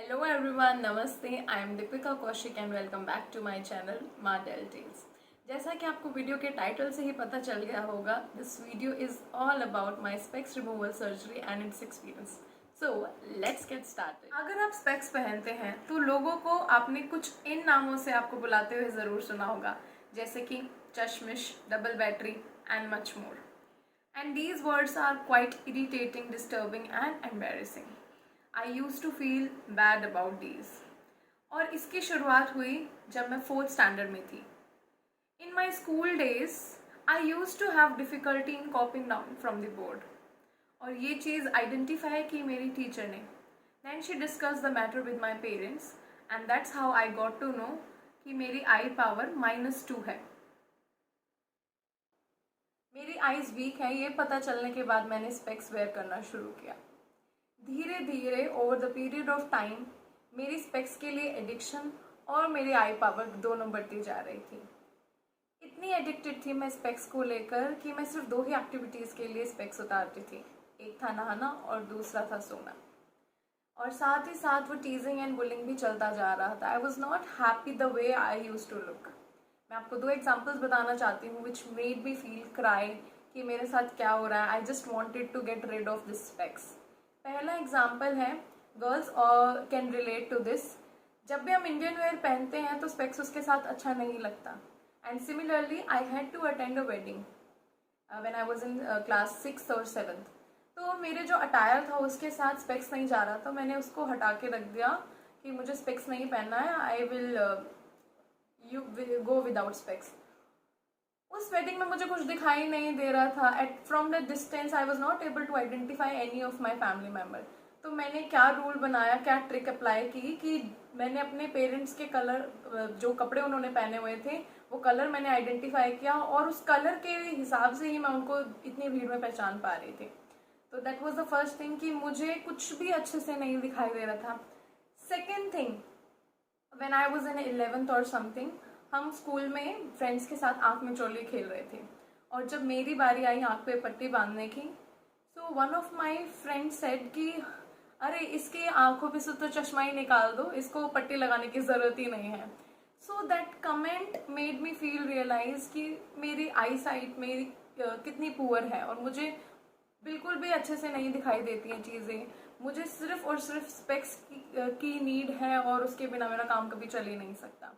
Hello everyone, Namaste. I am Deepika Kaushik and welcome back to my channel Madel Tales. जैसा कि आपको video के title से ही पता चल गया होगा, this video is all about my specs removal surgery and its experience. So let's get started. अगर आप स्पेक्स पहनते हैं तो लोगों को आपने कुछ इन नामों से आपको बुलाते हुए ज़रूर सुना होगा, जैसे कि चश्मिश, double battery and much more. And these words are quite irritating, disturbing and embarrassing. I used to feel bad about these. और इसकी शुरुआत हुई जब मैं 4th स्टैंडर्ड में थी. In my school days, I used to have difficulty in copying down from the board. और ये चीज़ आइडेंटिफाई की मेरी टीचर ने. Then she discussed the matter with my parents and that's how I got to know कि मेरी आई power -2 है. मेरी eyes week है, ये पता चलने के बाद मैंने स्पेक्स वेयर करना शुरू किया. धीरे धीरे over the period of time मेरी स्पेक्स के लिए एडिक्शन और मेरी आई पावर दोनों बढ़ती जा रही थी. इतनी एडिक्टेड थी मैं स्पेक्स को लेकर कि मैं सिर्फ 2 ही एक्टिविटीज़ के लिए स्पेक्स उतारती थी. एक था नहाना और दूसरा था सोना. और साथ ही साथ वो टीजिंग एंड बुलिंग भी चलता जा रहा था. I was not happy the way I use to look. मैं आपको 2 एग्जाम्पल्स बताना चाहती हूँ which made me feel cry कि मेरे साथ क्या हो रहा है. I just wanted to get rid of this specs. पहला एग्जाम्पल है, girls can relate to this. जब भी हम इंडियन वेयर पहनते हैं तो स्पेक्स उसके साथ अच्छा नहीं लगता. And similarly I had to attend a wedding when I was in class 6th और 7th. तो मेरे जो अटायर था उसके साथ स्पेक्स नहीं जा रहा, तो मैंने उसको हटा के रख दिया कि मुझे स्पेक्स नहीं पहनना है. I will go without specs. उस वेडिंग में मुझे कुछ दिखाई नहीं दे रहा था. At from the distance I was not able to identify any of my family member. तो मैंने क्या रूल बनाया, क्या ट्रिक अप्लाई की कि मैंने अपने पेरेंट्स के कलर, जो कपड़े उन्होंने पहने हुए थे वो कलर मैंने आइडेंटिफाई किया और उस कलर के हिसाब से ही मैं उनको इतनी भीड़ में पहचान पा रही थी. तो that was the first thing कि मुझे कुछ भी अच्छे से नहीं दिखाई दे रहा था. Second thing, when I was in 11th और समथिंग, हम स्कूल में फ्रेंड्स के साथ आँख में चोली खेल रहे थे. और जब मेरी बारी आई आँख पे पट्टी बांधने की, so one of my friend said कि अरे इसके आँखों पे से तो चश्मा ही निकाल दो, इसको पट्टी लगाने की ज़रूरत ही नहीं है. So that comment made me feel realise कि मेरी आई साइट मेरी कितनी पुअर है और मुझे बिल्कुल भी अच्छे से नहीं दिखाई देती हैं चीज़ें. मुझे सिर्फ और सिर्फ स्पेक्स की नीड है और उसके बिना मेरा काम कभी चल ही नहीं सकता.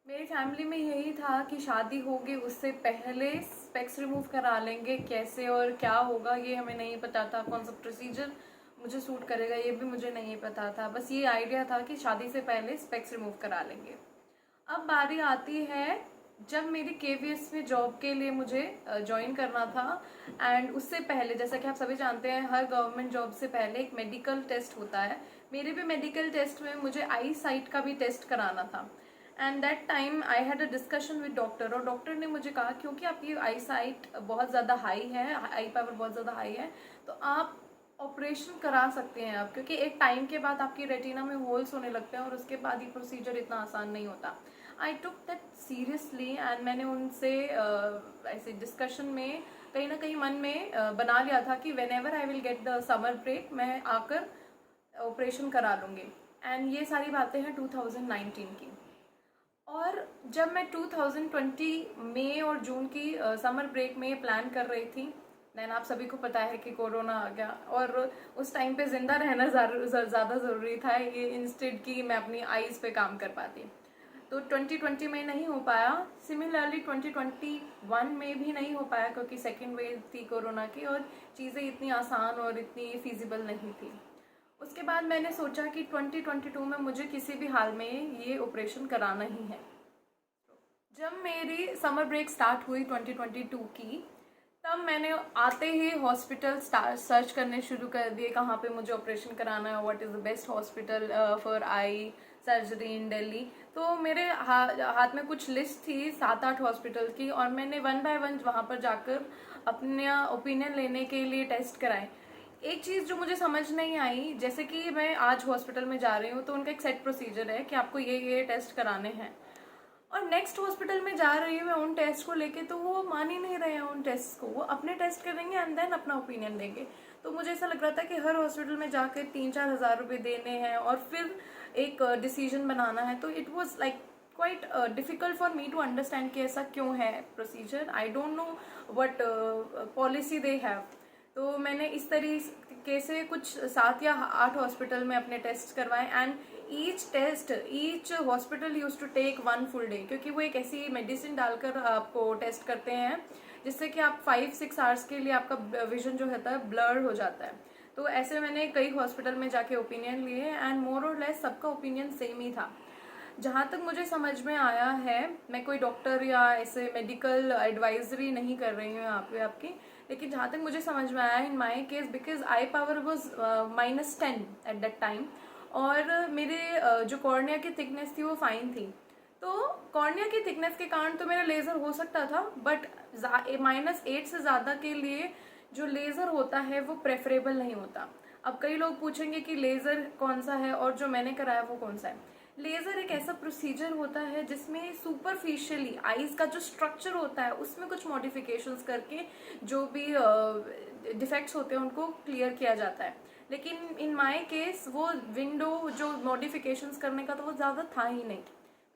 मेरी फैमिली में यही था कि शादी होगी उससे पहले स्पेक्स रिमूव करा लेंगे. कैसे और क्या होगा ये हमें नहीं पता था. कौन सा प्रोसीजर मुझे सूट करेगा ये भी मुझे नहीं पता था. बस ये आइडिया था कि शादी से पहले स्पेक्स रिमूव करा लेंगे. अब बारी आती है जब मेरी KVS में जॉब के लिए मुझे ज्वाइन करना था. एंड उससे पहले, जैसा कि आप सभी जानते हैं, हर गवर्नमेंट जॉब से पहले एक मेडिकल टेस्ट होता है. मेरे भी मेडिकल टेस्ट में मुझे आई साइट का भी टेस्ट कराना था. And that time I had a discussion with doctor और डॉक्टर ने मुझे कहा क्योंकि आपकी आई साइट बहुत ज़्यादा हाई है, आई पावर बहुत ज़्यादा हाई है, तो आप ऑपरेशन करा सकते हैं आप, क्योंकि एक टाइम के बाद आपकी रेटिना में होल्स होने लगते हैं और उसके बाद ये प्रोसीजर इतना आसान नहीं होता. आई टुक दैट सीरियसली एंड मैंने उनसे ऐसे डिस्कशन में कहीं ना कहीं मन में बना लिया था कि whenever I will get the summer break मैं आकर ऑपरेशन करा लूँगी. एंड ये सारी बातें हैं 2019 की. और जब मैं 2020 मई और जून की समर ब्रेक में प्लान कर रही थी, देन आप सभी को पता है कि कोरोना आ गया और उस टाइम पे ज़िंदा रहना ज़्यादा ज़रूरी था ये इंस्टेड कि मैं अपनी आईज़ पे काम कर पाती. तो 2020 में नहीं हो पाया. सिमिलरली 2021 में भी नहीं हो पाया क्योंकि सेकेंड वेव थी कोरोना की और चीज़ें इतनी आसान और इतनी फिजिबल नहीं थी. उसके बाद मैंने सोचा कि 2022 में मुझे किसी भी हाल में ये ऑपरेशन कराना ही है. जब मेरी समर ब्रेक स्टार्ट हुई 2022 की, तब मैंने आते ही हॉस्पिटल सर्च करने शुरू कर दिए कहाँ पे मुझे ऑपरेशन कराना है, what is the best hospital for eye surgery in Delhi. तो मेरे हाथ में कुछ लिस्ट थी 7-8 हॉस्पिटल की और मैंने 1 बाय 1 वहाँ पर जाकर अपना ओपिनियन लेने के लिए टेस्ट कराए. एक चीज़ जो मुझे समझ नहीं आई, जैसे कि मैं आज हॉस्पिटल में जा रही हूँ तो उनका एक सेट प्रोसीजर है कि आपको ये टेस्ट कराने हैं, और नेक्स्ट हॉस्पिटल में जा रही हूँ मैं उन टेस्ट को लेके तो वो मान ही नहीं रहे हैं उन टेस्ट को. वो अपने टेस्ट करेंगे एंड देन अपना ओपिनियन देंगे. तो मुझे ऐसा लग रहा था कि हर हॉस्पिटल में जाकर 3-4 हज़ार रुपये देने हैं और फिर एक डिसीजन बनाना है। तो it was like quite difficult for me to understand कि ऐसा क्यों है procedure. I don't know what policy they have. तो मैंने इस तरीके से कुछ 7 या 8 हॉस्पिटल में अपने टेस्ट करवाए and each hospital use to take 1 full day, क्योंकि वो एक ऐसी मेडिसिन डालकर आपको टेस्ट करते हैं जिससे कि आप 5-6 आवर्स के लिए आपका विजन जो होता है ब्लर हो जाता है। तो ऐसे मैंने कई हॉस्पिटल में जाके ओपिनियन लिए एंड मोर और लेस सबका ओपिनियन सेम ही था। जहाँ तक मुझे समझ में आया है, मैं कोई डॉक्टर या ऐसे मेडिकल एडवाइजरी नहीं कर रही हूँ यहाँ पे आपकी, लेकिन जहाँ तक मुझे समझ में आया in my case, because eye power was -10 at that time और मेरे जो कॉर्निया की थिकनेस थी वो फाइन थी। तो कॉर्निया की थिकनेस के कारण तो मेरा लेज़र हो सकता था, बट -8 से ज़्यादा के लिए जो लेज़र होता है वो प्रेफरेबल नहीं होता। अब कई लोग पूछेंगे कि लेज़र कौन सा है और जो मैंने कराया वो कौन सा है। लेज़र एक ऐसा प्रोसीजर होता है जिसमें सुपरफिशियली आईज का जो स्ट्रक्चर होता है उसमें कुछ मॉडिफिकेशंस करके जो भी डिफेक्ट्स होते हैं उनको क्लियर किया जाता है। लेकिन इन माय केस वो विंडो जो मॉडिफिकेशंस करने का तो वो ज़्यादा था ही नहीं,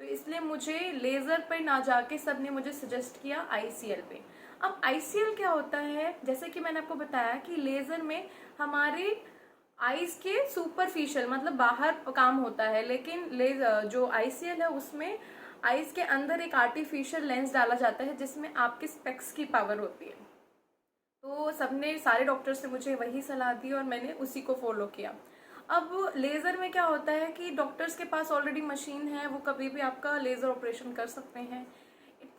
तो इसलिए मुझे लेज़र पे ना जाके सब ने मुझे सजेस्ट किया ICL पे। अब ICL क्या होता है, जैसे कि मैंने आपको बताया कि लेज़र में हमारे आइज के सुपरफिशियल मतलब बाहर काम होता है, लेकिन जो ICL है उसमें आइज के अंदर एक आर्टिफिशियल लेंस डाला जाता है जिसमें आपके स्पेक्स की पावर होती है। तो सबने सारे डॉक्टर्स ने मुझे वही सलाह दी और मैंने उसी को फॉलो किया। अब लेज़र में क्या होता है कि डॉक्टर्स के पास ऑलरेडी मशीन है, वो कभी भी आपका लेज़र ऑपरेशन कर सकते हैं।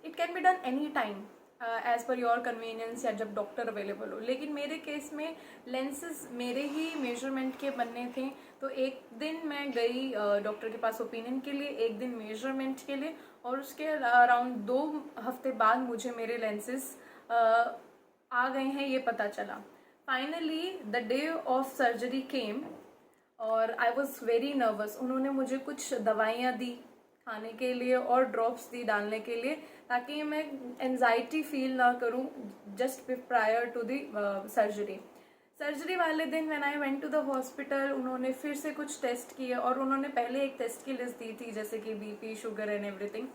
It can be done any time as per your convenience या जब डॉक्टर अवेलेबल हो। लेकिन मेरे केस में लेंसेज मेरे ही मेजरमेंट के बनने थे, तो एक दिन मैं गई डॉक्टर के पास ओपिनियन के लिए, एक दिन मेजरमेंट के लिए, और उसके अराउंड 2 हफ्ते बाद मुझे मेरे लेंसेज आ गए हैं ये पता चला। Finally the day of surgery came और आई वॉज वेरी नर्वस। उन्होंने मुझे कुछ दवाइयाँ दी खाने के लिए और ड्रॉप्स दी डालने के लिए, ताकि मैं एंजाइटी फील ना करूं just prior to the surgery वाले दिन when I went to the hospital, उन्होंने फिर से कुछ टेस्ट किए और उन्होंने पहले एक टेस्ट की लिस्ट दी थी जैसे कि BP, शुगर एंड एवरीथिंग,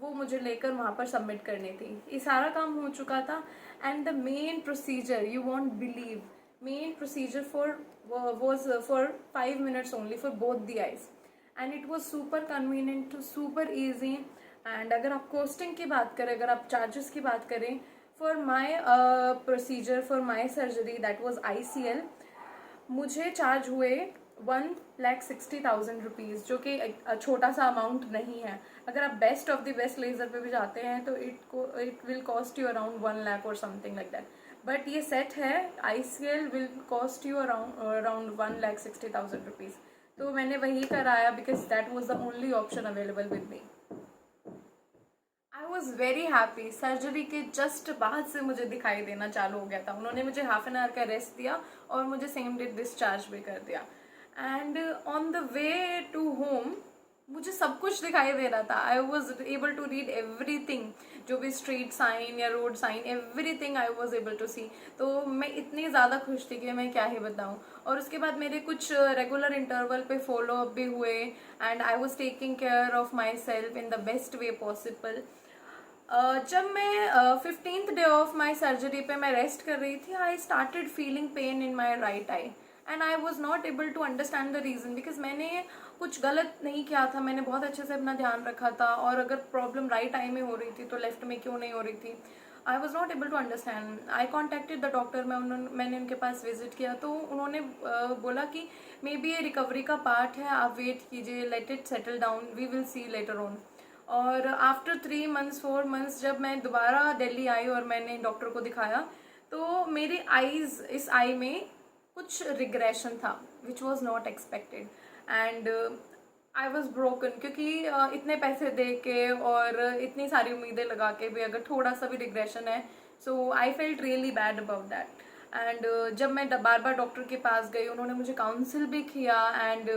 वो मुझे लेकर वहाँ पर सबमिट करनी थी। ये सारा काम हो चुका था and the main procedure, you won't believe, main procedure was for 5 minutes only for both the eyes and it was super convenient, super easy। and अगर आप कॉस्टिंग की बात करें, अगर आप चार्जेस की बात करें, for my procedure for my surgery that was ICL, मुझे चार्ज हुए 1,60,000 रुपीज़, जो कि छोटा सा अमाउंट नहीं है। अगर आप best of the best laser पे भी जाते हैं तो it will cost you around 1 lakh और समथिंग लाइक दैट, बट ये सेट है ICL will cost you around 1,60,000 rupees. तो मैंने वही कराया because that was the only option available with me. I was very happy. Surgery के जस्ट बाद से मुझे दिखाई देना चालू हो गया था। उन्होंने मुझे हाफ एन आवर का रेस्ट दिया और मुझे सेम डे डिस्चार्ज भी कर दिया and on the way to home मुझे सब कुछ दिखाई दे रहा था। I was able to read everything, जो भी स्ट्रीट साइन या road sign, everything I was able to see. तो मैं इतनी ज़्यादा खुश थी कि मैं क्या ही बताऊँ। और उसके बाद मेरे कुछ रेगुलर इंटरवल पे फॉलो अप भी हुए and I was taking care of my self in the best way possible. जब मैं 15th day of my surgery पे मैं रेस्ट कर रही थी, I started feeling pain in my right eye and I was not able to understand the reason, because मैंने कुछ गलत नहीं किया था, मैंने बहुत अच्छे से अपना ध्यान रखा था। और अगर प्रॉब्लम राइट आई में हो रही थी तो लेफ्ट में क्यों नहीं हो रही थी, I was not able to understand. I contacted the doctor, मैंने उनके पास विजिट किया तो उन्होंने बोला कि मे बी ये रिकवरी का पार्ट है, आप वेट कीजिए, let it settle down, we will see later on. और आफ्टर 3 months 4 months जब मैं दोबारा दिल्ली आई और मैंने डॉक्टर को दिखाया, तो मेरी आईज, इस आई में कुछ रिग्रेशन था which was not expected and I was broken, क्योंकि इतने पैसे दे के और इतनी सारी उम्मीदें लगा के भी अगर थोड़ा सा भी रिग्रेशन है, so I felt really bad about that. And जब मैं बार बार डॉक्टर के पास गई, उन्होंने मुझे काउंसिल भी किया एंड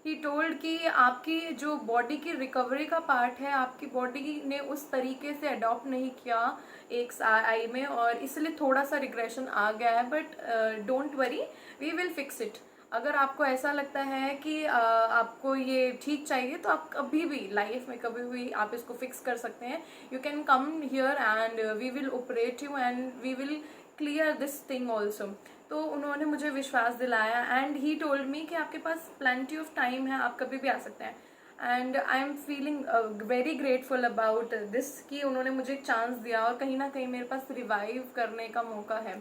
ही टोल्ड कि आपकी जो बॉडी की रिकवरी का पार्ट है, आपकी बॉडी ने उस तरीके से अडॉप्ट नहीं किया एक आई में, और इसलिए थोड़ा सा रिग्रेशन आ गया है, but don't worry, we will fix it. अगर आपको ऐसा लगता है कि आपको ये ठीक चाहिए, तो आप कभी भी लाइफ में कभी भी आप इसको फिक्स कर सकते हैं। You can come here and we will operate you and we will clear this thing also. तो उन्होंने मुझे विश्वास दिलाया एंड ही टोल्ड मी कि आपके पास प्लेंटी ऑफ टाइम है, आप कभी भी आ सकते हैं। And I am feeling very grateful about this कि उन्होंने मुझे एक चांस दिया और कहीं ना कहीं मेरे पास रिवाइव करने का मौका है।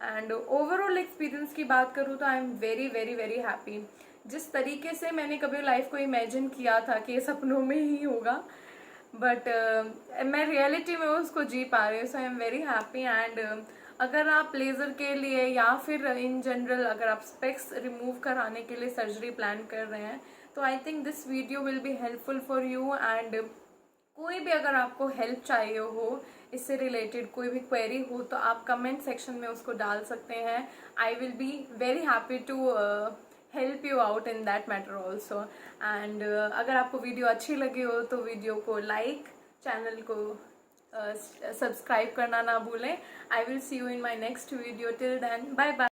एंड ओवरऑल एक्सपीरियंस की बात करूँ तो आई am very very very happy. जिस तरीके से मैंने कभी लाइफ को इमेजिन किया था कि ये सपनों में ही होगा, बट मैं रियलिटी में उसको जी पा रही हूँ, so I am very happy. And अगर आप लेज़र के लिए या फिर इन जनरल अगर आप स्पेक्स रिमूव कराने के लिए सर्जरी प्लान कर रहे हैं, तो I think this video will be helpful for you. And कोई भी अगर आपको हेल्प चाहिए हो इससे रिलेटेड, कोई भी क्वेरी हो, तो आप कमेंट सेक्शन में उसको डाल सकते हैं। I will be very happy to help you out in that matter also. And अगर आपको वीडियो अच्छी लगी हो तो वीडियो को लाइक, चैनल को सब्सक्राइब करना ना भूलें। I will see you in my next video. Till then, bye bye.